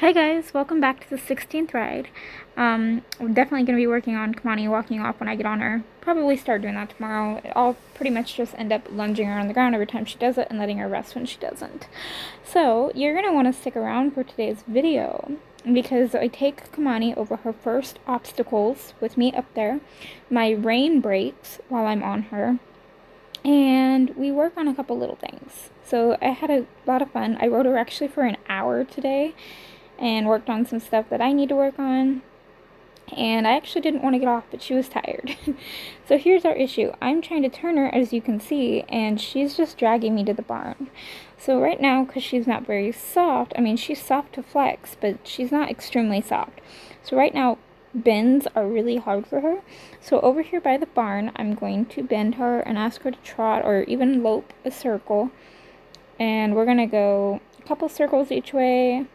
Hey guys, welcome back to the 16th ride. We're definitely going to be working on Kamani walking off when I get on her. Probably start doing that tomorrow. I'll pretty much just end up lunging her on the ground every time she does it and letting her rest when she doesn't. So, you're going to want to stick around for today's video because I take Kamani over her first obstacles with me up there. My rein breaks while I'm on her. And we work on a couple little things. So I had a lot of fun. I rode her actually for an hour today and worked on some stuff that I need to work on. And I actually didn't want to get off, but she was tired. So here's our issue. I'm trying to turn her, as you can see, and she's just dragging me to the barn. So right now, because she's not very soft, I mean, she's soft to flex, but she's not extremely soft. So right now, bends are really hard for her. So over here by the barn, I'm going to bend her and ask her to trot or even lope a circle. And we're going to go a couple circles each way.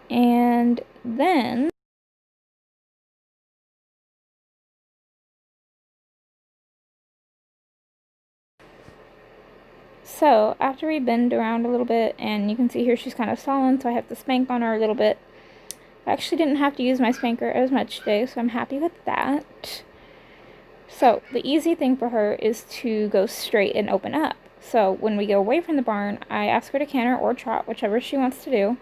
And then so after we bend around a little bit, and you can see here she's kind of sullen, so I have to spank on her a little bit. I actually didn't have to use my spanker as much today, so I'm happy with that. So the easy thing for her is to go straight and open up. So when we go away from the barn, I ask her to canter or trot, whichever she wants to do.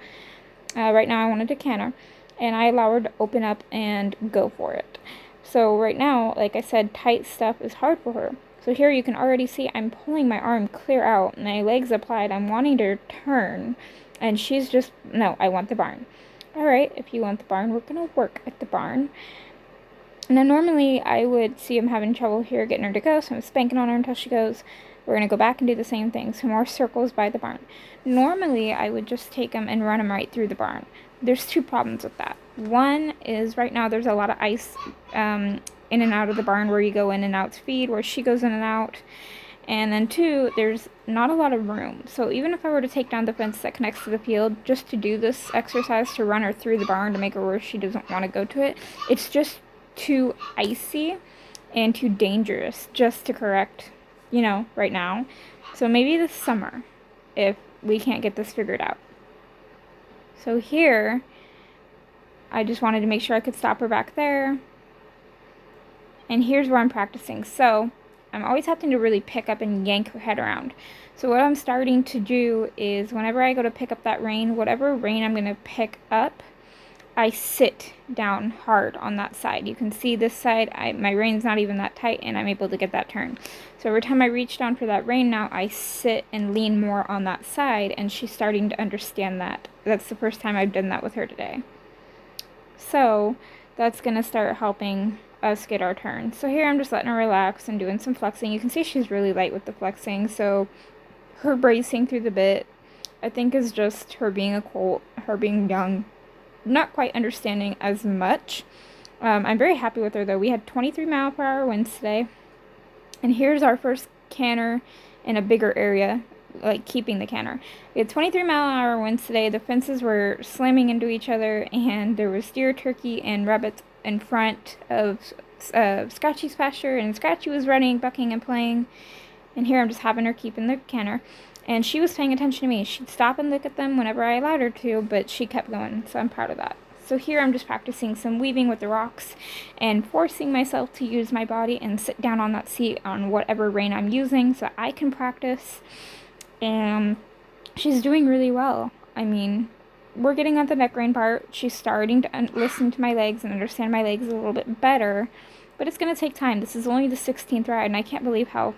Right now I wanted to canter, and I allow her to open up and go for it. So right now, like I said, tight stuff is hard for her. So here you can already see I'm pulling my arm clear out, my legs applied, I'm wanting to turn, and she's just, no, I want the barn. Alright, if you want the barn, we're going to work at the barn. Now, normally, I would see I'm having trouble here getting her to go, so I'm spanking on her until she goes. We're going to go back and do the same thing, some more circles by the barn. Normally, I would just take them and run them right through the barn. There's two problems with that. One is right now there's a lot of ice in and out of the barn where you go in and out to feed, where she goes in and out. And then two, there's not a lot of room. So even if I were to take down the fence that connects to the field just to do this exercise, to run her through the barn to make her where she doesn't want to go to it, it's just too icy and too dangerous just to correct, right now. So maybe this summer, if we can't get this figured out. So here, I just wanted to make sure I could stop her back there. And here's where I'm practicing. So I'm always having to really pick up and yank her head around. So what I'm starting to do is whenever I go to pick up that rein, whatever rein I'm going to pick up, I sit down hard on that side. You can see this side, my rein's not even that tight, and I'm able to get that turn. So every time I reach down for that rein now, I sit and lean more on that side, and she's starting to understand that. That's the first time I've done that with her today. So that's going to start helping us get our turn. So here I'm just letting her relax and doing some flexing. You can see she's really light with the flexing, so her bracing through the bit, I think, is just her being a colt, her being young, not quite understanding as much. I'm very happy with her though. We had 23-mile-per-hour winds today, and here's our first canter in a bigger area, like keeping the canter. We had 23-mile-per-hour winds today. The fences were slamming into each other, and there was deer, turkey, and rabbits in front of Scratchy's pasture, and Scratchy was running, bucking, and playing. And here I'm just having her keeping the canter. And she was paying attention to me. She'd stop and look at them whenever I allowed her to, but she kept going, so I'm proud of that. So here I'm just practicing some weaving with the rocks and forcing myself to use my body and sit down on that seat on whatever rein I'm using so I can practice. And she's doing really well. I mean, we're getting at the neck rein part. She's starting to listen to my legs and understand my legs a little bit better, but it's going to take time. This is only the 16th ride, and I can't believe how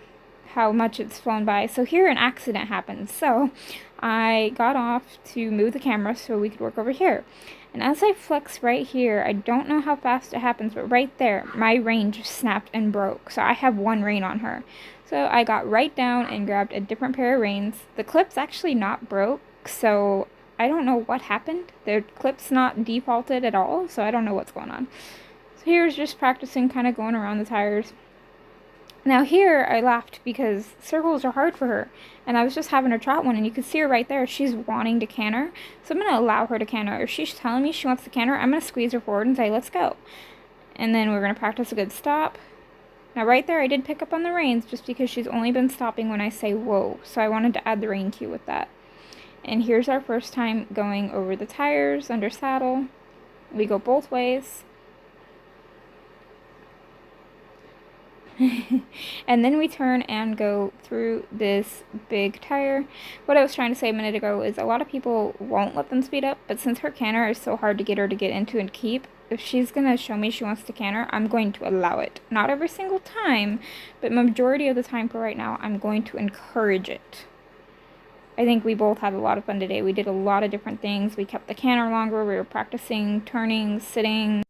much it's flown by. So here an accident happened. So I got off to move the camera so we could work over here. And as I flex right here, I don't know how fast it happens, but right there, my rein just snapped and broke. So I have one rein on her. So I got right down and grabbed a different pair of reins. The clip's actually not broke, so I don't know what happened. The clip's not defaulted at all, so I don't know what's going on. So here's just practicing kind of going around the tires. Now here, I laughed because circles are hard for her, and I was just having her trot one, and you can see her right there. She's wanting to canter, so I'm going to allow her to canter. If she's telling me she wants to canter, I'm going to squeeze her forward and say, let's go. And then we're going to practice a good stop. Now right there, I did pick up on the reins just because she's only been stopping when I say whoa, so I wanted to add the rein cue with that. And here's our first time going over the tires under saddle. We go both ways. And then we turn and go through this big tire. What I was trying to say a minute ago is a lot of people won't let them speed up, but since her canter is so hard to get her to get into and keep, if she's gonna show me she wants to canter, I'm going to allow it. Not every single time, but majority of the time for right now, I'm going to encourage it. I think we both had a lot of fun today. We did a lot of different things. We kept the canter longer. We were practicing turning, sitting.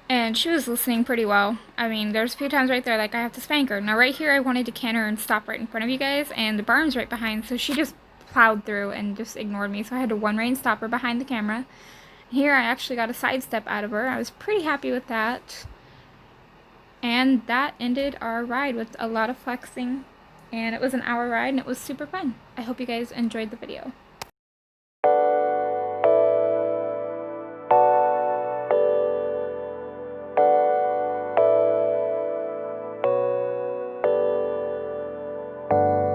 And she was listening pretty well. I mean, there's a few times right there, like, I have to spank her. Now, right here, I wanted to canter and stop right in front of you guys, and the barn's right behind, so she just plowed through and just ignored me, so I had to one rein stop her behind the camera. Here, I actually got a sidestep out of her. I was pretty happy with that. And that ended our ride with a lot of flexing, and it was an hour ride, and it was super fun. I hope you guys enjoyed the video.